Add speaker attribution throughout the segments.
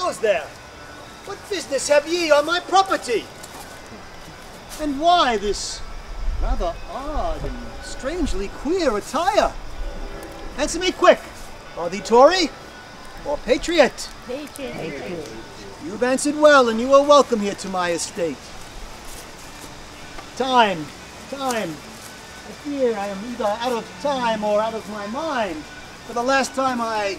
Speaker 1: How's there? What business have ye on my property? And why this rather odd and strangely queer attire? Answer me quick. Are thee Tory or Patriot?
Speaker 2: Patriot.
Speaker 1: You've answered well, and you are welcome here to my estate. Time. I fear I am either out of time or out of my mind. For the last time I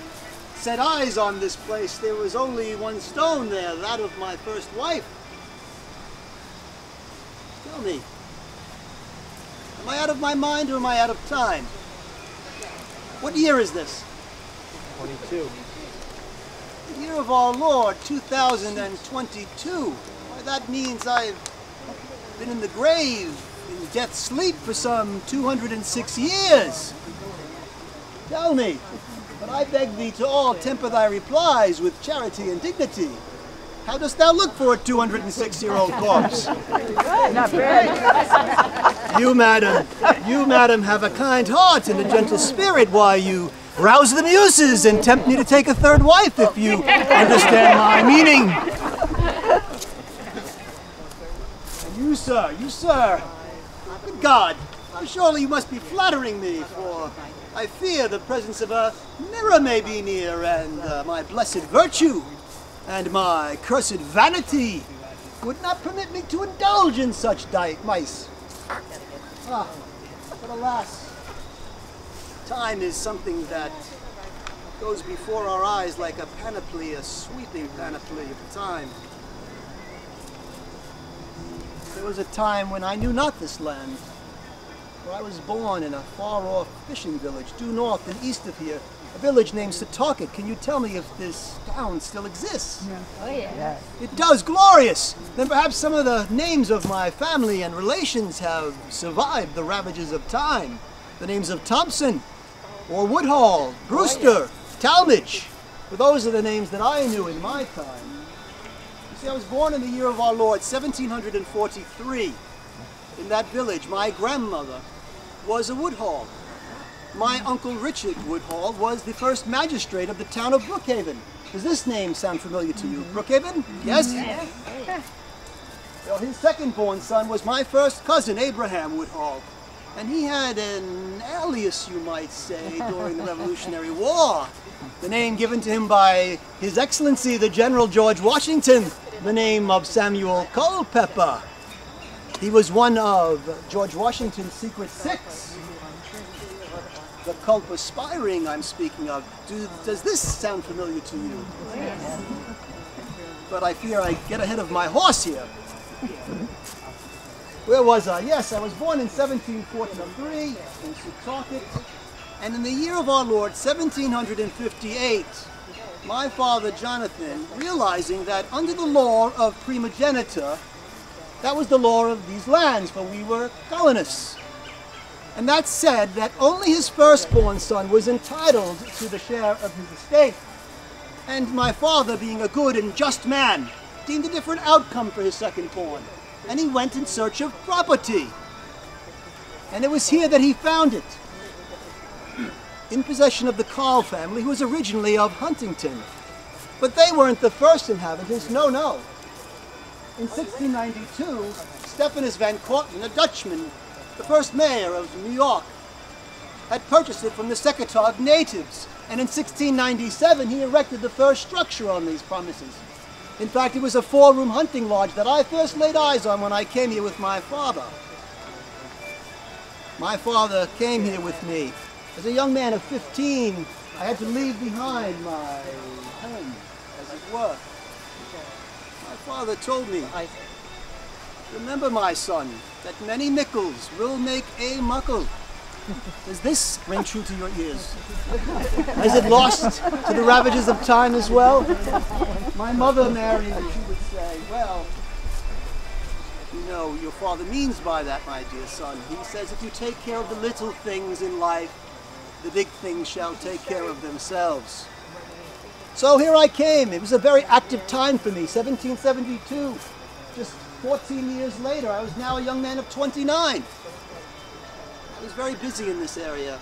Speaker 1: set eyes on this place, there was only one stone there, that of my first wife. Tell me, am I out of my mind or am I out of time? What year is this?
Speaker 3: 22.
Speaker 1: The year of our Lord, 2022. Why, that means I've been in the grave, in death's sleep for some 206 years. Tell me, but I beg thee to all temper thy replies with charity and dignity. How dost thou look for a 206-year-old corpse?
Speaker 2: Not bad.
Speaker 1: You, madam, have a kind heart and a gentle spirit. Why, you rouse the muses and tempt me to take a third wife, if you understand my meaning. And you, sir, good God, surely you must be flattering me, for I fear the presence of a mirror may be near, and my blessed virtue and my cursed vanity would not permit me to indulge in such mice. But alas, time is something that goes before our eyes like a panoply, a sweeping panoply of time. There was a time when I knew not this land, for I was born in a far-off fishing village due north and east of here, a village named Sagtikos. Can you tell me if this town still exists?
Speaker 2: Oh, yeah.
Speaker 1: It does, glorious! Then perhaps some of the names of my family and relations have survived the ravages of time. The names of Thompson, or Woodhall, Brewster, Talmadge. For those are the names that I knew in my time. You see, I was born in the year of our Lord, 1743. In that village, my grandmother was a Woodhall. My uncle Richard Woodhall was the first magistrate of the town of Brookhaven. Does this name sound familiar to you? Brookhaven? Yes? Well, his second-born son was my first cousin, Abraham Woodhall. And he had an alias, you might say, during the Revolutionary War. The name given to him by His Excellency, the General George Washington, the name of Samuel Culpeper. He was one of George Washington's Secret Six. The cult aspiring I'm speaking of. Does this sound familiar to you?
Speaker 2: Yes.
Speaker 1: But I fear I get ahead of my horse here. Where was I? Yes, I was born in 1743 in Sagtikos, and in the year of our Lord, 1758, my father Jonathan, realizing that under the law of primogeniture, that was the law of these lands, for we were colonists. And that said that only his firstborn son was entitled to the share of his estate. And my father, being a good and just man, deemed a different outcome for his second-born. And he went in search of property. And it was here that he found it, in possession of the Carl family, who was originally of Huntington. But they weren't the first inhabitants, no. In 1692, Stephanus van Cortlandt, a Dutchman, the first mayor of New York, had purchased it from the Sagtikos natives, and in 1697 he erected the first structure on these premises. In fact, it was a 4-room hunting lodge that I first laid eyes on when I came here with my father. My father came here with me. As a young man of 15, I had to leave behind my home, as it were. My father told me, "Remember, my son, that many mickles will make a muckle." Does this ring true to your ears? Is it lost to the ravages of time as well? My mother, Mary, she would say, "Well, you know, your father means by that, my dear son. He says if you take care of the little things in life, the big things shall take care of themselves." So here I came. It was a very active time for me, 1772. Just 14 years later, I was now a young man of 29. I was very busy in this area.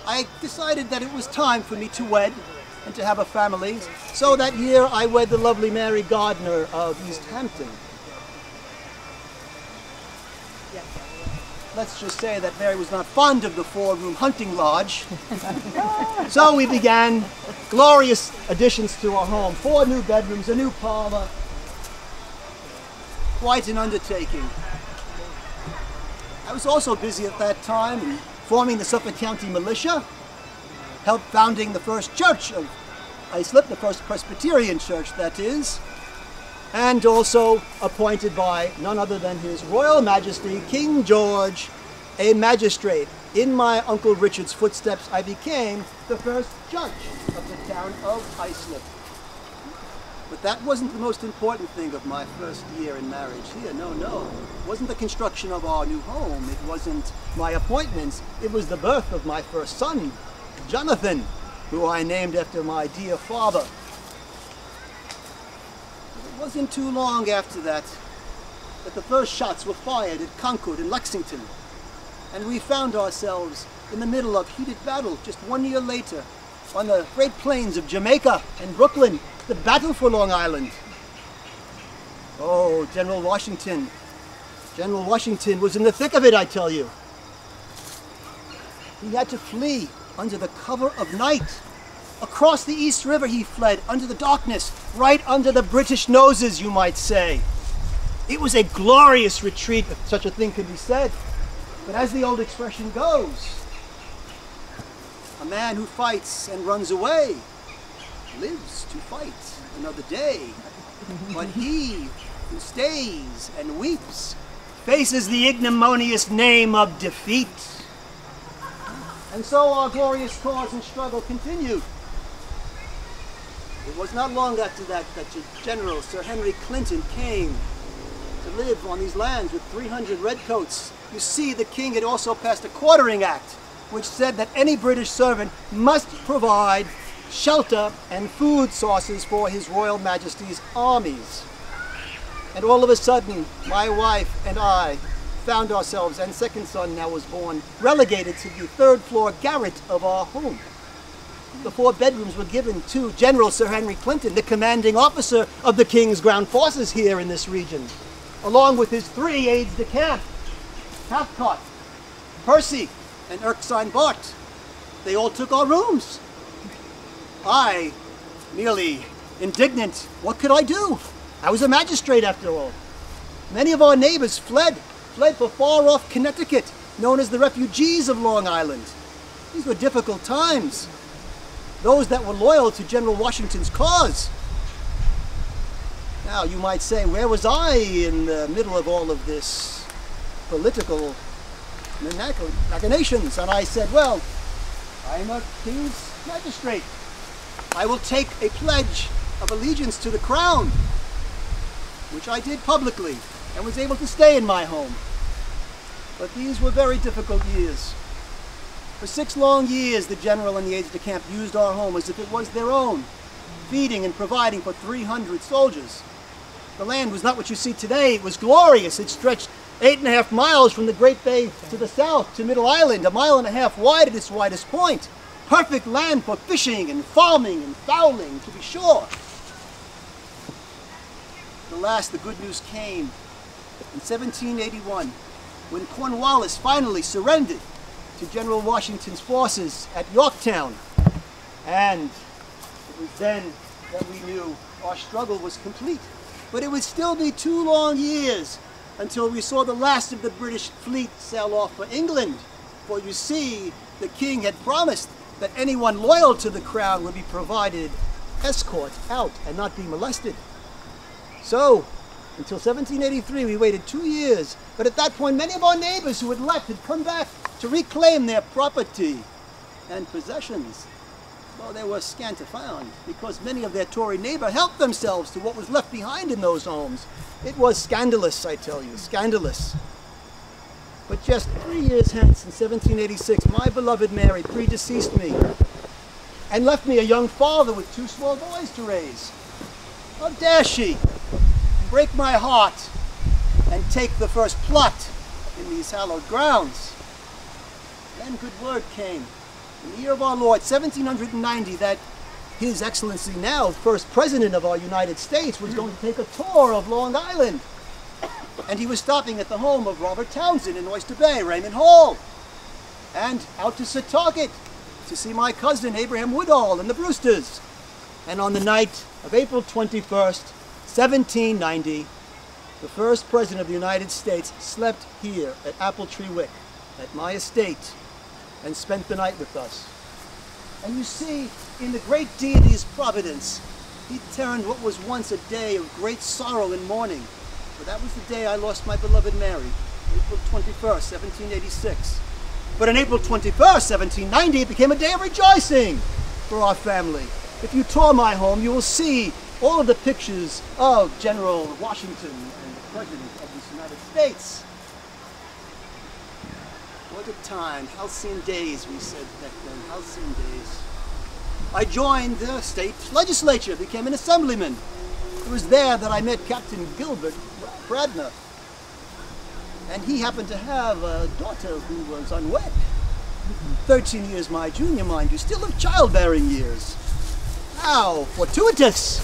Speaker 1: I decided that it was time for me to wed and to have a family. So that year I wed the lovely Mary Gardner of East Hampton. Let's just say that Mary was not fond of the four-room hunting lodge. So we began glorious additions to our home. 4 new bedrooms, a new parlor. Quite an undertaking. I was also busy at that time in forming the Suffolk County Militia, helped founding the first church of Islip, the first Presbyterian church, that is, and also appointed by none other than His Royal Majesty, King George, a magistrate. In my Uncle Richard's footsteps, I became the first judge of the town of Islip. But that wasn't the most important thing of my first year in marriage here. No, no. It wasn't the construction of our new home. It wasn't my appointments. It was the birth of my first son, Jonathan, who I named after my dear father. It wasn't too long after that the first shots were fired at Concord and Lexington. And we found ourselves in the middle of heated battle just 1 year later on the great plains of Jamaica and Brooklyn, the battle for Long Island. Oh, General Washington was in the thick of it, I tell you. He had to flee under the cover of night. Across the East River he fled, under the darkness, right under the British noses, you might say. It was a glorious retreat, if such a thing could be said. But as the old expression goes, a man who fights and runs away lives to fight another day. But he who stays and weeps faces the ignominious name of defeat. And so our glorious cause and struggle continued. It was not long after that General Sir Henry Clinton came to live on these lands with 300 redcoats. You see, the king had also passed a quartering act, which said that any British servant must provide shelter and food sources for His Royal Majesty's armies. And all of a sudden, my wife and I found ourselves, and second son now was born, relegated to the 3rd floor garret of our home. The 4 bedrooms were given to General Sir Henry Clinton, the commanding officer of the King's ground forces here in this region, along with his 3 aides-de-camp, Cathcart, Percy, and Erskine Bart. They all took our rooms. I, merely indignant, what could I do? I was a magistrate after all. Many of our neighbors fled for far-off Connecticut, known as the refugees of Long Island. These were difficult times. Those that were loyal to General Washington's cause. Now, you might say, where was I in the middle of all of this political machinations? And I said, well, I'm a king's magistrate. I will take a pledge of allegiance to the crown, which I did publicly and was able to stay in my home. But these were very difficult years. For 6 long years, the general and the aides-de-camp used our home as if it was their own, feeding and providing for 300 soldiers. The land was not what you see today. It was glorious. It stretched 8.5 miles from the Great Bay to the south to Middle Island, 1.5 miles wide at its widest point. Perfect land for fishing and farming and fowling, to be sure. At last, the good news came in 1781, when Cornwallis finally surrendered to General Washington's forces at Yorktown. And it was then that we knew our struggle was complete. But it would still be 2 long years until we saw the last of the British fleet sail off for England. For you see, the king had promised that anyone loyal to the crown would be provided escort out and not be molested. So, until 1783, we waited 2 years. But at that point, many of our neighbors who had left had come back to reclaim their property and possessions. Well, they were scant to found, because many of their Tory neighbors helped themselves to what was left behind in those homes. It was scandalous, I tell you, scandalous. But just 3 years hence, in 1786, my beloved Mary predeceased me and left me a young father with 2 small boys to raise. How dare she break my heart and take the first plot in these hallowed grounds? Then good word came, in the year of our Lord, 1790, that His Excellency now, first President of our United States, was going to take a tour of Long Island. And he was stopping at the home of Robert Townsend in Oyster Bay, Raymond Hall. And out to Setauket to see my cousin Abraham Woodall and the Brewsters. And on the night of April 21st, 1790, the first President of the United States slept here at Apple Tree Wick, at my estate, and spent the night with us. And you see, in the great deity's providence, he turned what was once a day of great sorrow and mourning. For that was the day I lost my beloved Mary, April 21st, 1786. But on April 21st, 1790, it became a day of rejoicing for our family. If you tour my home, you will see all of the pictures of General Washington and the President of the United States. What a time, halcyon days, we said back then, halcyon days. I joined the state legislature, became an assemblyman. It was there that I met Captain Gilbert Bradner. And he happened to have a daughter who was unwed. 13 years my junior, mind you, still of childbearing years. How fortuitous!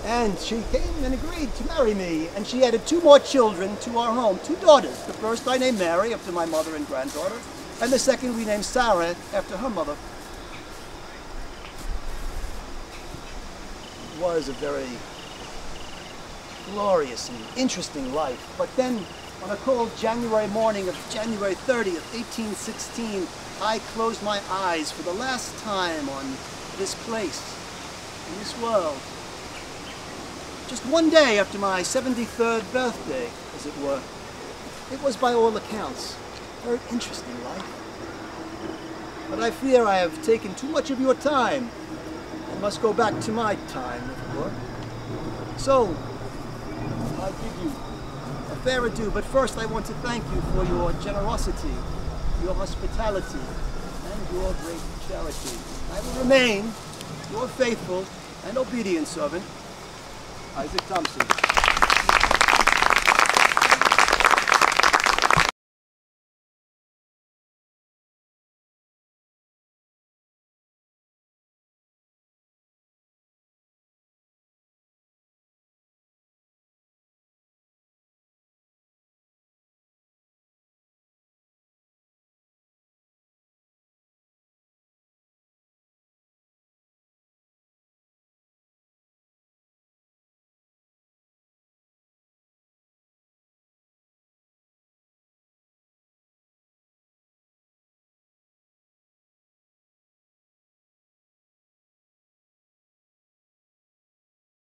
Speaker 1: And she came and agreed to marry me, and she added 2 more children to our home, 2 daughters. The first I named Mary, after my mother and granddaughter, and the second we named Sarah, after her mother. It was a very glorious and interesting life. But then, on a cold January morning of January 30th, 1816, I closed my eyes for the last time on this place, in this world. Just one day after my 73rd birthday, as it were. It was, by all accounts, a very interesting life. But I fear I have taken too much of your time. I must go back to my time, if it were. So, I give you a fair adieu, but first I want to thank you for your generosity, your hospitality, and your great charity. I will remain your faithful and obedient servant, Isaac Thompson.